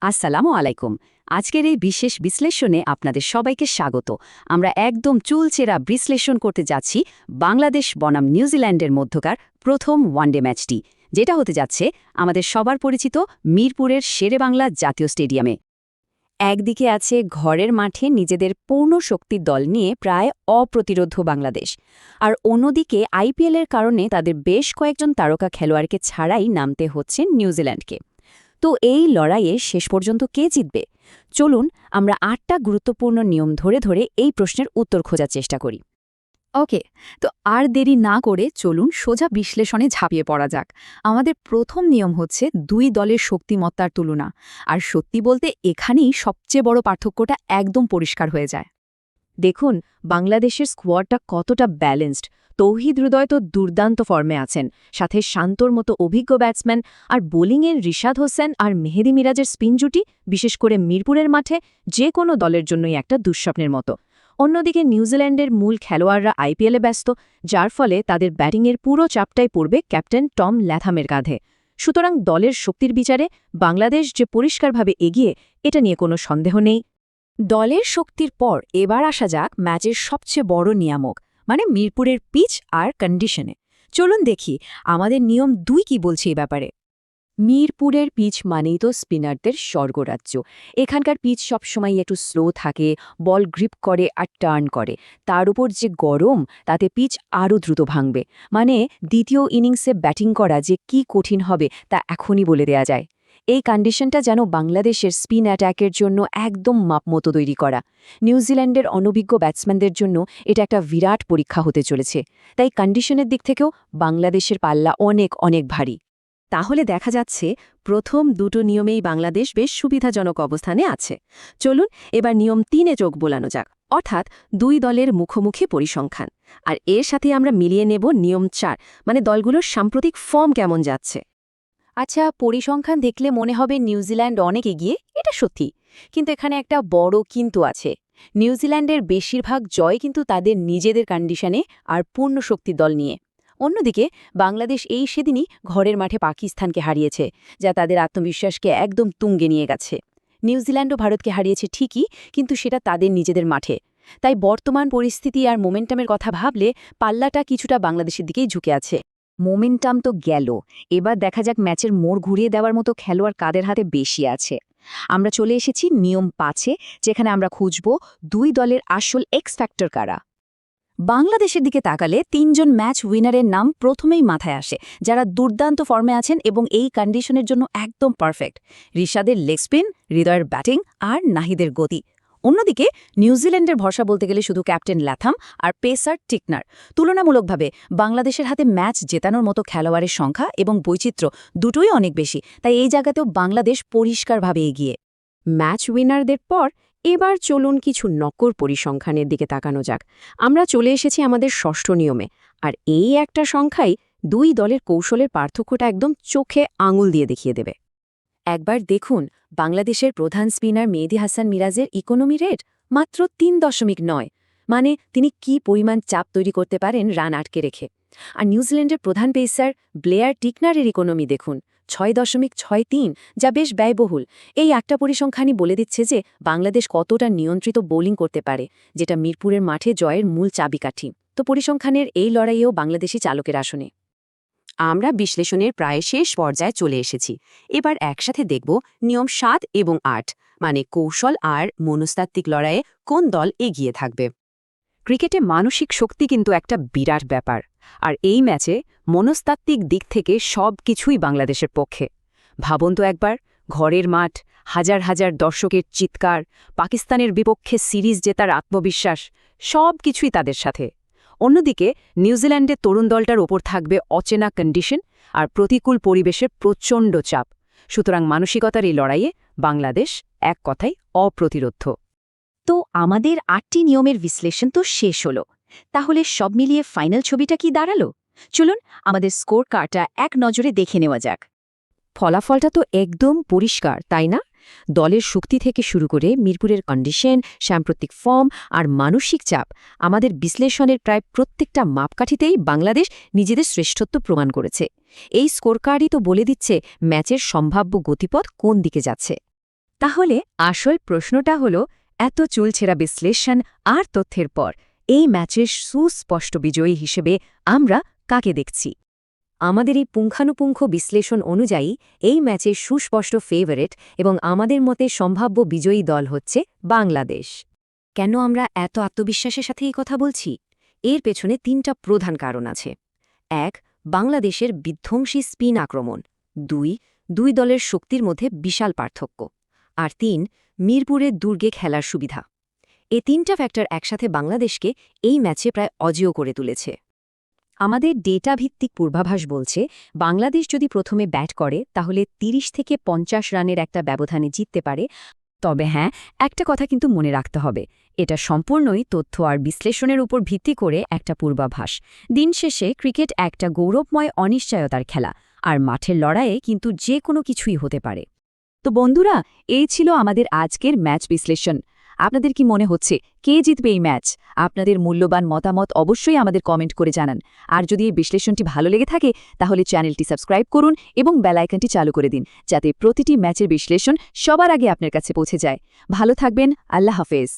আসসালামু আলাইকুম। আজকের এই বিশেষ বিশ্লেষণে আপনাদের সবাইকে স্বাগত। আমরা একদম চুলচেরা বিশ্লেষণ করতে যাচ্ছি বাংলাদেশ বনাম নিউজিল্যান্ডের মধ্যকার প্রথম ওয়ানডে ম্যাচটি, যেটা হতে যাচ্ছে আমাদের সবার পরিচিত মিরপুরের শেরেবাংলা জাতীয় স্টেডিয়ামে। একদিকে আছে ঘরের মাঠে নিজেদের পূর্ণ শক্তির দল নিয়ে প্রায় অপ্রতিরোধ্য বাংলাদেশ, আর অন্যদিকে আইপিএলের কারণে তাদের বেশ কয়েকজন তারকা খেলোয়াড়কে ছাড়াই নামতে হচ্ছে নিউজিল্যান্ডকে। তো এই লড়াইয়ে শেষ পর্যন্ত কে জিতবে? চলুন আমরা ৮টা গুরুত্বপূর্ণ নিয়ম ধরে ধরে এই প্রশ্নের উত্তর খোঁজার চেষ্টা করি। ওকে, তো আর দেরি না করে চলুন সোজা বিশ্লেষণে ঝাঁপিয়ে পড়া যাক। আমাদের প্রথম নিয়ম হচ্ছে দুই দলের শক্তিমত্তার তুলনা। আর সত্যি বলতে এখানেই সবচেয়ে বড় পার্থক্যটা একদম পরিষ্কার হয়ে যায়। দেখুন বাংলাদেশের স্কোয়াডটা কতটা ব্যালেন্সড। তৌহিদ হৃদয় তো দুর্দান্ত ফর্মে আছেন, সাথে শান্তর মতো অভিজ্ঞ ব্যাটসম্যান, আর বোলিংয়ের রিশাদ হোসেন আর মেহেদি মিরাজের স্পিন জুটি বিশেষ করে মিরপুরের মাঠে যে কোনো দলের জন্যই একটা দুঃস্বপ্নের মতো। অন্যদিকে নিউজিল্যান্ডের মূল খেলোয়াড়রা আইপিএলে ব্যস্ত, যার ফলে তাদের ব্যাটিংয়ের পুরো চাপটাই পড়বে ক্যাপ্টেন টম ল্যাথামের কাঁধে। সুতরাং দলের শক্তির বিচারে বাংলাদেশ যে পরিষ্কারভাবে এগিয়ে, এটা নিয়ে কোনো সন্দেহ নেই। দলের শক্তির পর এবার আসা যাক ম্যাচের সবচেয়ে বড় নিয়ামক, মানে মিরপুরের পিচ আর কন্ডিশনে। চলুন দেখি আমাদের নিয়ম ২ কি বলছে এই ব্যাপারে। মিরপুরের পিচ মানেই তো স্পিনারদের স্বর্গরাজ্য। এখানকার পিচ সবসময় একটু স্লো থাকে, বল গ্রিপ করে আর টার্ন করে। তার উপর যে গরম, তাতে পিচ আরও দ্রুত ভাঙবে। মানে দ্বিতীয় ইনিংসে ব্যাটিং করা যে কি কঠিন হবে তা এখনই বলে দেয়া যায়। এই কন্ডিশনটা যেন বাংলাদেশের স্পিন অ্যাট্যাকের জন্য একদম মাপমতো তৈরি করা। নিউজিল্যান্ডের অনভিজ্ঞ ব্যাটসম্যানদের জন্য এটা একটা বিরাট পরীক্ষা হতে চলেছে। তাই কন্ডিশনের দিক থেকেও বাংলাদেশের পাল্লা অনেক অনেক ভারী। তাহলে দেখা যাচ্ছে প্রথম দুটো নিয়মেই বাংলাদেশ বেশ সুবিধাজনক অবস্থানে আছে। চলুন এবার নিয়ম ৩-এ চোখ বোলানো যাক, অর্থাৎ দুই দলের মুখোমুখি পরিসংখ্যান। আর এর সাথে আমরা মিলিয়ে নেব নিয়ম ৪, মানে দলগুলোর সাম্প্রতিক ফর্ম কেমন যাচ্ছে। আচ্ছা, পরিসংখ্যান দেখলে মনে হবে নিউজিল্যান্ড অনেক এগিয়ে, এটা সত্যি। কিন্তু এখানে একটা বড় কিন্তু আছে। নিউজিল্যান্ডের বেশিরভাগ জয় কিন্তু তাদের নিজেদের কন্ডিশনে আর পূর্ণ শক্তি দল নিয়ে। অন্যদিকে বাংলাদেশ এই সেদিনই ঘরের মাঠে পাকিস্তানকে হারিয়েছে, যা তাদের আত্মবিশ্বাসকে একদম তুঙ্গে নিয়ে গেছে। নিউজিল্যান্ডও ভারতকে হারিয়েছে ঠিকই, কিন্তু সেটা তাদের নিজেদের মাঠে। তাই বর্তমান পরিস্থিতি আর মোমেন্টামের কথা ভাবলে পাল্লাটা কিছুটা বাংলাদেশের দিকেই ঝুঁকে আছে। মোমেন্টাম তো গেল, এবার দেখা যাক ম্যাচের মোড় ঘুরিয়ে দেওয়ার মতো খেলোয়াড় কাদের হাতে বেশি আছে। আমরা চলে এসেছি নিয়ম ৫-এ, যেখানে আমরা খুঁজব দুই দলের আসল এক্স ফ্যাক্টর কারা। বাংলাদেশের দিকে তাকালে ৩ জন ম্যাচ উইনারের নাম প্রথমেই মাথায় আসে, যারা দুর্দান্ত ফর্মে আছেন এবং এই কন্ডিশনের জন্য একদম পারফেক্ট। রিশাদের লেগ স্পিন, হৃদয়ের ব্যাটিং আর নাহিদের গতি। অন্যদিকে নিউজিল্যান্ডের ভরসা বলতে গেলে শুধু ক্যাপ্টেন ল্যাথাম আর পেসার টিকনার। তুলনামূলকভাবে বাংলাদেশের হাতে ম্যাচ জেতানোর মতো খেলোয়াড়ের সংখ্যা এবং বৈচিত্র্য দুটোই অনেক বেশি, তাই এই জায়গাতেও বাংলাদেশ পরিষ্কারভাবে এগিয়ে। ম্যাচ উইনারদের পর এবার চলুন কিছু নকর পরিসংখ্যানের দিকে তাকানো যাক। আমরা চলে এসেছি আমাদের ষষ্ঠ নিয়মে, আর এই একটা সংখ্যাই দুই দলের কৌশলের পার্থক্যটা একদম চোখে আঙুল দিয়ে দেখিয়ে দেবে। একবার দেখুন বাংলাদেশের প্রধান স্পিনার মেহেদি হাসান মিরাজের ইকোনমি রেট মাত্র ৩.৯, মানে তিনি কি পরিমাণ চাপ তৈরি করতে পারেন রান আটকে রেখে। আর নিউজিল্যান্ডের প্রধান পেসার ব্লেয়ার টিকনারের ইকোনমি দেখুন ৬.৬৩, যা বেশ ব্যয়বহুল। এই একটা পরিসংখ্যানই বলে দিচ্ছে যে বাংলাদেশ কতটা নিয়ন্ত্রিত বোলিং করতে পারে, যেটা মিরপুরের মাঠে জয়ের মূল চাবিকাঠি। তো পরিসংখ্যানের এই লড়াইয়েও বাংলাদেশি চালকের আসনে। আমরা বিশ্লেষণের প্রায় শেষ পর্যায়ে চলে এসেছি। এবার একসাথে দেখব নিয়ম ৭ এবং ৮, মানে কৌশল আর মনস্তাত্ত্বিক লড়াইয়ে কোন দল এগিয়ে থাকবে। ক্রিকেটে মানসিক শক্তি কিন্তু একটা বিরাট ব্যাপার, আর এই ম্যাচে মনস্তাত্ত্বিক দিক থেকে সব কিছুই বাংলাদেশের পক্ষে। ভাবুন তো একবার, ঘরের মাঠ, হাজার হাজার দর্শকের চিৎকার, পাকিস্তানের বিপক্ষে সিরিজ জেতার আত্মবিশ্বাস, সব কিছুই তাদের সাথে। অন্যদিকে নিউজিল্যান্ডের তরুণ দলটার ওপর থাকবে অচেনা কন্ডিশন আর প্রতিকূল পরিবেশের প্রচণ্ড চাপ। সুতরাং মানসিকতার এই লড়াইয়ে বাংলাদেশ এক কথায় অপ্রতিরোধ্য। তো আমাদের ৮টি নিয়মের বিশ্লেষণ তো শেষ হলো। তাহলে সব মিলিয়ে ফাইনাল ছবিটা কি দাঁড়ালো? চলুন আমাদের স্কোর কার্ডটা এক নজরে দেখে নেওয়া যাক। ফলাফলটা তো একদম পরিষ্কার, তাই না? দলের শক্তি থেকে শুরু করে মিরপুরের কন্ডিশন, সাম্প্রতিক ফর্ম আর মানসিক চাপ, আমাদের বিশ্লেষণের প্রায় প্রত্যেকটা মাপকাঠিতেই বাংলাদেশ নিজেদের শ্রেষ্ঠত্ব প্রমাণ করেছে। এই স্কোরকার্ডই তো বলে দিচ্ছে ম্যাচের সম্ভাব্য গতিপথ কোন দিকে যাচ্ছে। তাহলে আসল প্রশ্নটা হলো, এত চুলছেরা বিশ্লেষণ আর তথ্যের পর এই ম্যাচের সুস্পষ্ট বিজয়ী হিসেবে আমরা কাকে দেখছি? আমাদের এই পুঙ্খানুপুঙ্খ বিশ্লেষণ অনুযায়ী এই ম্যাচের সুস্পষ্ট ফেভারিট এবং আমাদের মতে সম্ভাব্য বিজয়ী দল হচ্ছে বাংলাদেশ। কেন আমরা এত আত্মবিশ্বাসের সাথে এই কথা বলছি? এর পেছনে ৩টা প্রধান কারণ আছে। ১. বাংলাদেশের বিধ্বংসী স্পিন আক্রমণ। ২. দলের শক্তির মধ্যে বিশাল পার্থক্য। আর ৩. মিরপুরের দুর্গে খেলার সুবিধা। এই ৩টা ফ্যাক্টর একসাথে বাংলাদেশকে এই ম্যাচে প্রায় অজেয় করে তুলেছে। আমাদের ডেটা ভিত্তিক পূর্বাভাস বলছে, বাংলাদেশ যদি প্রথমে ব্যাট করে তাহলে ৩০ থেকে ৫০ রানের একটা ব্যবধানে জিততে পারে। তবে হ্যাঁ, একটা কথা কিন্তু মনে রাখতে হবে, এটা সম্পূর্ণই তথ্য আর বিশ্লেষণের উপর ভিত্তি করে একটা পূর্বাভাস। দিন শেষে ক্রিকেট একটা গৌরবময় অনিশ্চয়তার খেলা, আর মাঠের লড়াইয়ে কিন্তু যে কোনো কিছুই হতে পারে। তো বন্ধুরা, এই ছিল আমাদের আজকের ম্যাচ বিশ্লেষণ। আপনাদের কি মনে হচ্ছে কে জিতবে এই ম্যাচ? আপনাদের মূল্যবান মতামত অবশ্যই আমাদের কমেন্ট করে জানান। আর যদি এই বিশ্লেষণটি ভালো লেগে থাকে তাহলে চ্যানেলটি সাবস্ক্রাইব করুন এবং বেল আইকনটি চালু করে দিন, যাতে প্রতিটি ম্যাচের বিশ্লেষণ সবার আগে আপনার কাছে পৌঁছে যায়। ভালো থাকবেন, আল্লাহ হাফেজ।